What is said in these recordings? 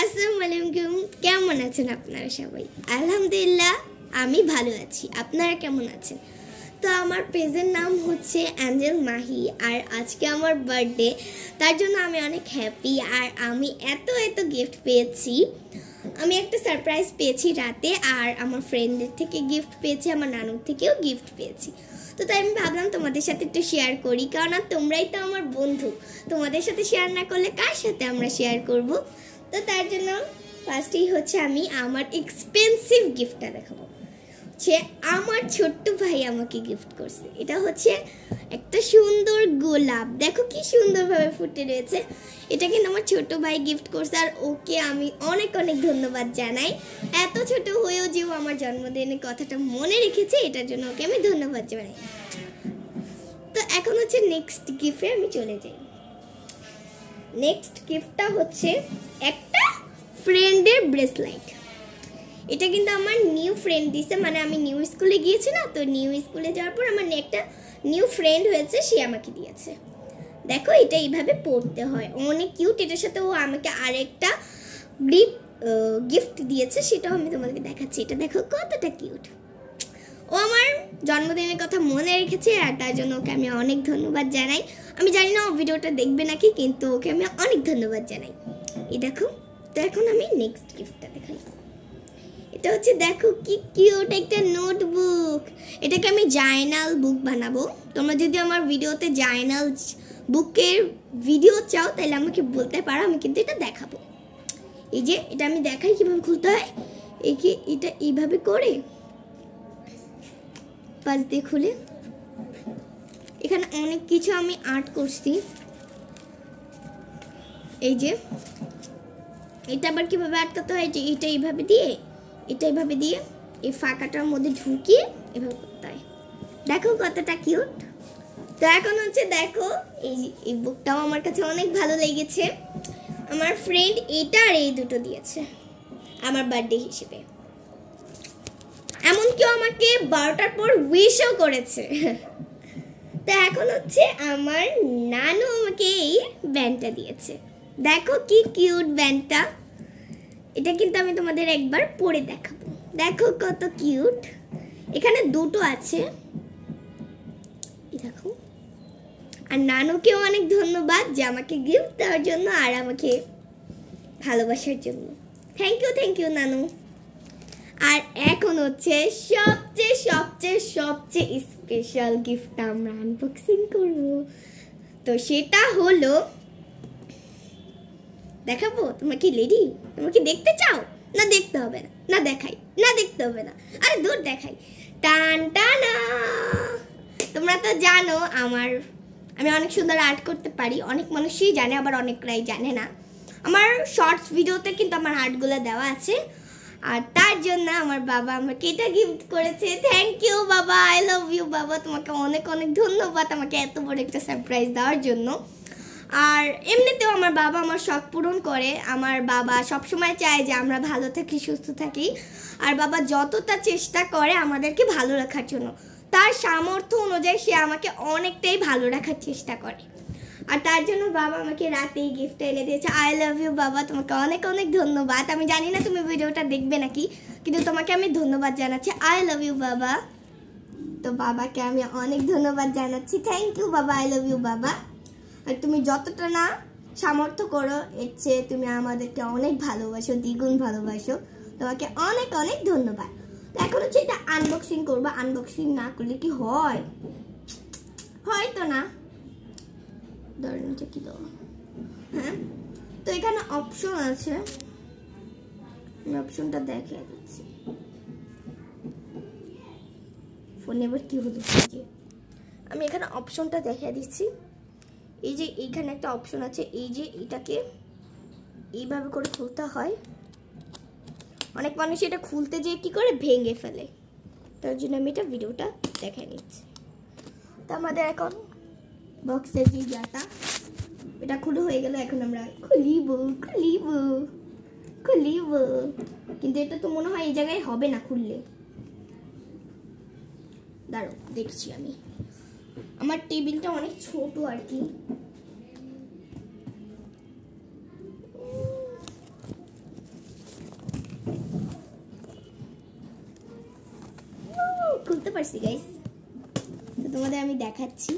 আসসালামু আলাইকুম, কেমন আছেন আপনারা সবাই? আলহামদুলিল্লাহ আমি ভালো আছি। আপনারা কেমন আছেন? তো আমার পেজের নাম হচ্ছে অ্যাঞ্জেল মাহি, আর আজকে আমার বার্থডে, তার জন্য আমি অনেক হ্যাপি। আর আমি এত গিফট পেয়েছি। আমি একটা সারপ্রাইজ পেয়েছি রাতে, আর আমার ফ্রেন্ডদের থেকে গিফট পেয়েছি, আমার নানুর থেকেও গিফট পেয়েছি। তো তাই আমি ভাবলাম তোমাদের সাথে একটু শেয়ার করি, কারণ তোমরাই তো আমার বন্ধু। তোমাদের সাথে শেয়ার না করলে কার সাথে আমরা শেয়ার করব? তো তার জন্য ফার্স্টেই হচ্ছে আমি আমার এক্সপেন্সিভ গিফটটা দেখাবো। সে আমার ছোট্ট ভাই আমাকে গিফট করছে। এটা হচ্ছে একটা সুন্দর গোলাপ, দেখো কি সুন্দরভাবে ফুটে রয়েছে। এটা কিন্তু আমার ছোট ভাই গিফট করছে, আর ওকে আমি অনেক ধন্যবাদ জানাই। এত ছোট হয়েও যে ও আমার জন্মদিনের কথাটা মনে রেখেছে, এটার জন্য ওকে আমি ধন্যবাদ জানাই। তো এখন হচ্ছে নেক্সট গিফটে আমি চলে যাই। নেক্সট গিফটটা হচ্ছে একটা ফ্রেন্ডের ব্রেসলাইট। এটা কিন্তু আমার নিউ ফ্রেন্ড দিছে, মানে আমি নিউ স্কুলে গিয়েছি না, তো নিউ স্কুলে যাওয়ার পর আমার একটা নিউ ফ্রেন্ড হয়েছে, সে আমাকে দিয়েছে। দেখো এটা এইভাবে পড়তে হয়, অনেক কিউট। এটার সাথে ও আমাকে আরেকটা গিফট দিয়েছে, সেটাও আমি তোমাদেরকে দেখাচ্ছি। এটা দেখো কতটা কিউট। ও আমার জন্মদিনের কথা মনে রেখেছে, আর তার জন্য ওকে আমি অনেক ধন্যবাদ জানাই। আমি জানি না ও ভিডিওটা দেখবে নাকি, কিন্তু ওকে আমি অনেক ধন্যবাদ জানাই। এই দেখো। তো এখন আমি নেক্সট গিফটটা দেখাই। এটা হচ্ছে দেখো কি কিউট একটা নোটবুক। এটাকে আমি জার্নাল বুক বানাবো। তোমরা যদি আমার ভিডিওতে জার্নাল বুকের ভিডিও চাও তাহলে আমাকে বলতে পারো, আমি কিন্তু এটা দেখাবো। এই যে এটা আমি দেখাই কিভাবে খুলতে হয়। এটা এইভাবে করে পাশ দিয়ে খুলে, এখানে অনেক কিছু আমি আর্ট করছি। এই যে এটা আবার কিভাবে আটকাতে হয়, যে এটা এইভাবে দিয়ে এই ফাঁকাটার মধ্যে ঢুকিয়ে এভাবে করতে হয়। দেখো কতটা কিউট। তো এখন হচ্ছে দেখো এই বুকটাও আমার কাছে অনেক ভালো লেগেছে। আমার ফ্রেন্ড এটা আর এই দুটো দিয়েছে আমার বার্থডে হিসেবে। এমনকি আমাকে 12টার পর উইশও করেছে। তো এখন হচ্ছে আমার নানু আমাকে এই ব্যান্ডটা দিয়েছে। দেখো কি কিউট ব্যান্ডটা। এটা কিন্তু আমি তোমাদের একবার পরে দেখাবো। দেখো কত কিউট। এখানে দুটো আছে, দেখো। আর নানুকেও অনেক ধন্যবাদ যে আমাকে গিফট দেওয়ার জন্য আর আমাকে ভালোবাসার জন্য। থ্যাংক ইউ নানু। আর এখন হচ্ছে সবচেয়ে স্পেশাল গিফটটা আমরা আনবক্সিং করব। তো সেটা হলো, দেখাবো। তোমরা কি রেডি? তোমরা কি দেখতে চাও? না দেখতে হবে না, না দেখাই, না দেখতে হবে না, আরে দূর দেখাই। টান টানা। তোমরা তো জানো আমি অনেক সুন্দর আর্ট করতে পারি। অনেক মানুষই জানে, আবার অনেকরাই জানে না। আমার শর্টস ভিডিওতে কিন্তু আমার আর্টগুলো দেওয়া আছে। আর তার জন্য আমার বাবা আমাকে এটা গিফট করেছে। থ্যাংক ইউ বাবা, আই লাভ ইউ বাবা। তোমাকে অনেক ধন্যবাদ আমাকে এত বড় একটা সারপ্রাইজ দেওয়ার জন্য। আর এমনিতেও আমার বাবা আমার শখ পূরণ করে। আমার বাবা সবসময় চায় যে আমরা ভালো থাকি, সুস্থ থাকি। আর বাবা যতটা চেষ্টা করে আমাদেরকে ভালো রাখার জন্য, তার সামর্থ্য অনুযায়ী সে আমাকে অনেকটাই ভালো রাখার চেষ্টা করে। আর তার জন্য বাবা আমাকে রাতেই গিফট এনে দিয়েছে। আই লাভ ইউ বাবা, তোমাকে অনেক ধন্যবাদ। আমি জানি না তুমি ভিডিওটা দেখবে নাকি, কিন্তু তোমাকে আমি ধন্যবাদ জানাচ্ছি। আই লাভ ইউ বাবা। তো বাবাকে আমি অনেক ধন্যবাদ জানাচ্ছি। থ্যাংক ইউ বাবা, আই লাভ ইউ বাবা। আর তুমি যতটা না সামর্থ্য করো, এর চেয়ে তুমি আমাদেরকে অনেক ভালোবাসো, দ্বিগুণ ভালোবাসো। তোমাকে অনেক ধন্যবাদ। তো এখন হচ্ছে এটা আনবক্সিং করবো। আনবক্সিং না করলে কি হয়? হয়তো না। কি দেবো? হ্যাঁ, তো এখানে অপশন আছে, আমি অপশনটা দেখিয়ে দিচ্ছি। ফোনে এবার কি হলো, আমি এখানে অপশনটা দেখিয়ে দিচ্ছি। এই যে এইখানে একটা অপশন আছে, এই যে এটাকে এইভাবে করে খুলতে হয়। অনেক মানুষ এটা খুলতে যেয়ে কি করে ভেঙে ফেলে, তার জন্য আমি এটা ভিডিওটা দেখাই নিচ্ছি। তো আমাদের এখন বক্সের যে জাতা, এটা খুলে হয়ে গেল। এখন আমরা খুলিব, কিন্তু এটা তো মনে হয় এই জায়গায় হবে না খুললে। দাঁড়ো দেখছি আমি। আমার টেবিলটা অনেক ছোট আর কি। পারছি গাইস। তো তোমাদের আমি দেখাচ্ছি।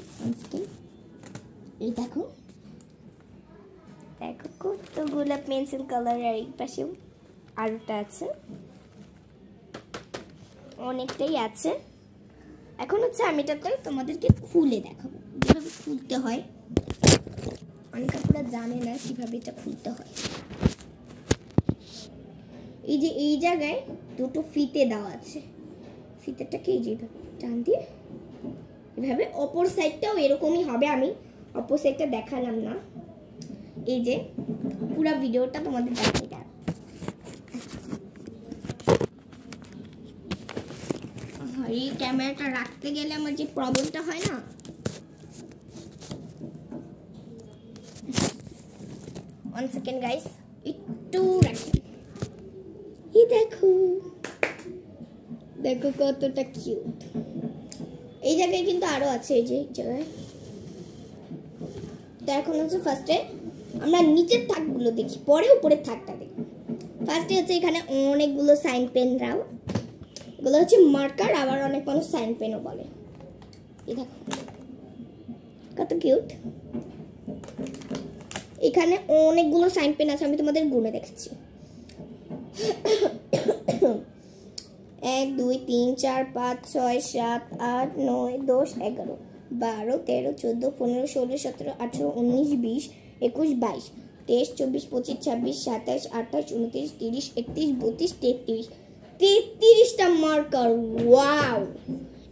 এই দেখো দেখো কতগুলো পেন্সিল কালার, আর এই পাশেও আরোটা আছে, অনেকটাই আছে। এখন হচ্ছে আমি এটাতে তোমাদেরকে খুলে দেখাবো কিভাবে খুলতে হয়। অনেকে পুরো জানে না কিভাবে এটা খুলতে হয়। এই যে এই জায়গায় দুটো ফিতে দেওয়া আছে, ফিতেটাকে এই যে টান দিয়ে এভাবে, অপর সাইডটাও এরকমই হবে। আমি অপর সাইডটা দেখালাম না, এই যে পুরো ভিডিওটা তোমাদের দেখাই দাও। এই ক্যামেরাটা রাখতে গেলে আমার যে প্রবলেমটা হয় না, ওয়ান সেকেন্ড গাইস, একটু রাখি। এই দেখো দেখো কতটা কিউট। এই জায়গায় কিন্তু আরো আছে, এই যে জায়গায়। তো এখন হচ্ছে ফার্স্টে আমরা নিচের থাকগুলো দেখি, পরে উপরের থাকটা দেখি। ফার্স্টে হচ্ছে এখানে অনেকগুলো সাইন পেন রাও, এগুলো হচ্ছে মার্কার, আবার অনেক মানুষ সাইন পেনও বলে। এই দেখো কত কিউট। এখানে অনেকগুলো সাইন পেন আছে, আমি তোমাদের গুণে দেখাচ্ছি। 1 2 3 4 5 6 7 8 9 10 11 12 13 14 15 16 17 18 19 20 21 22 23 24 25 26 27 28 29 30 31 32 33 33টা মার্কার। ওয়াও,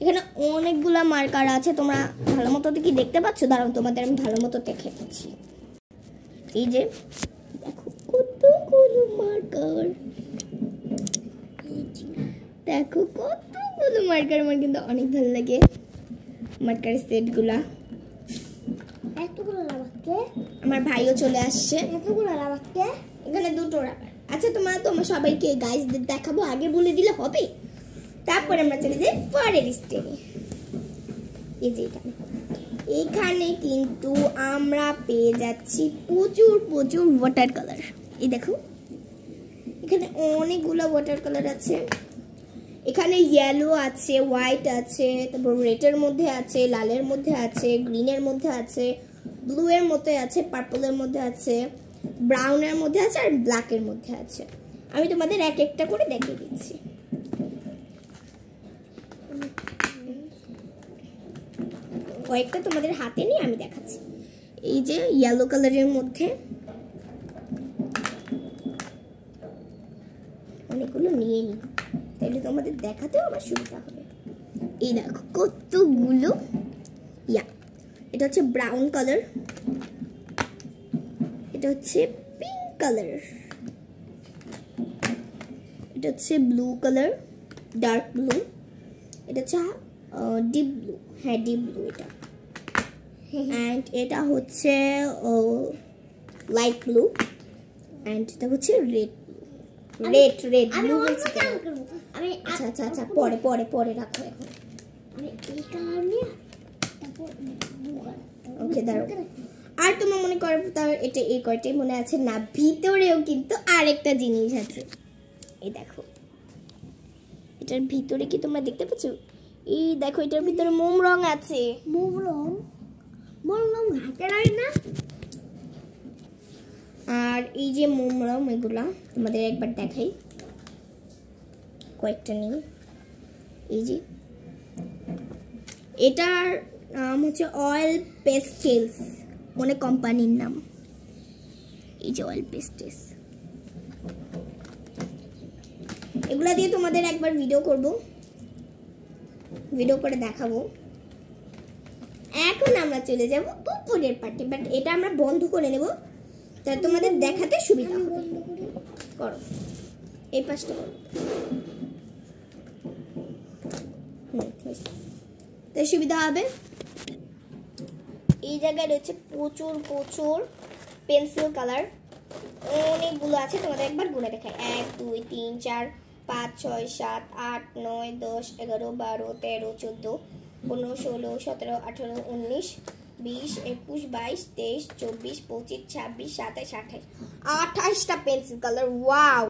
এখানে অনেকগুলা মার্কার আছে। তোমরা ভালো মতো কি দেখতে পাচ্ছ? দাঁড়াও তোমাদের আমি ভালো মতো দেখে দিচ্ছি। এই যে দেখো কতগুলো মার্কার, দেখো কতগুলো মার্কার। আমার কিন্তু অনেক ভালো লাগে মার্কারের সেটগুলা। এতগুলো রাখতে আমার ভাইও চলে আসছে। এতগুলো রাখতে এখানে দুটো রাখার। আচ্ছা তোমার সবাইকে গাইসদের দেখাবো, আগে বলে দিলে হবে? তারপরে আমরা চলে যাই পরের স্টেপে। এই যে এখানে কিন্তু আমরা পেয়ে যাচ্ছি প্রচুর প্রচুর ওয়াটার কালার। এই দেখো এখানে অনেকগুলো ওয়াটার কালার আছে। এখানে ইয়েলো আছে, হোয়াইট আছে, তারপর রেডের মধ্যে আছে, লালের মধ্যে আছে, গ্রিনের মধ্যে আছে, ব্লু এর মধ্যে আছে, পার্পলের মধ্যে আছে, ব্রাউনের মধ্যে আছে, আর ব্ল্যাকের মধ্যে আছে। আমি তোমাদের এক একটা করে দেখিয়ে দিচ্ছি। কয়েকটা তোমাদের হাতে নিয়ে আমি দেখাচ্ছি। এই যে ইয়েলো কালারের মধ্যে অনেকগুলো নিয়ে নিই, তাহলে তোমাদের দেখাতেও আমার সুবিধা হবে। এই দেখো কতগুলো। এটা হচ্ছে ব্রাউন কালার, এটা হচ্ছে পিঙ্ক কালার, এটা হচ্ছে ব্লু কালার, ডার্ক ব্লু, এটা হচ্ছে ডিপ ব্লু, হ্যাঁ ডিপ ব্লু এটা, অ্যান্ড এটা হচ্ছে লাইট ব্লু, অ্যান্ড এটা হচ্ছে রেড ব্লু বলছি। আচ্ছা আচ্ছা আচ্ছা, পরে পরে পরে রাখো। এখন ওকে দাঁড়াও। আর তোমরা মনে করো তার এটা এই কয়টাই মনে আছে না? ভিতরেও কিন্তু আরেকটা জিনিস আছে। এই দেখো এটার ভিতরে কি তোমরা দেখতে পাচ্ছ? এই দেখো এটার ভিতরে মোম রং আছে। মোম রং হাতে লাগে না? আর এই যে মোম রং, এগুলা তোমাদের একবার দেখাই, কয়েকটা নিই। এই যে এটার নাম হচ্ছে অয়েল পেস্টেলস, মানে কোম্পানির নাম। এই যে অয়েল পেস্টেলস, এগুলা দিয়ে তোমাদের একবার ভিডিও করব, ভিডিও করে দেখাবো। এখন আমরা চলে যাব উপরের পার্টে, বাট এটা আমরা বন্ধ করে নেব, তাহলে তোমাদের দেখাতে সুবিধা হবে। করো এই পাশটা করো, তাই সুবিধা হবে। এই জায়গায় রয়েছে প্রচুর প্রচুর পেন্সিল কালার, অনেকগুলো আছে। তোমাদের একবার গুনে দেখাই। 1 2 3 4 5 6 7 8 9 10 11 12 13 14 15 16 17 18 19 20 21 22 23 24 25 26 27 28 28টা পেন্সিল কালার। ওয়াও।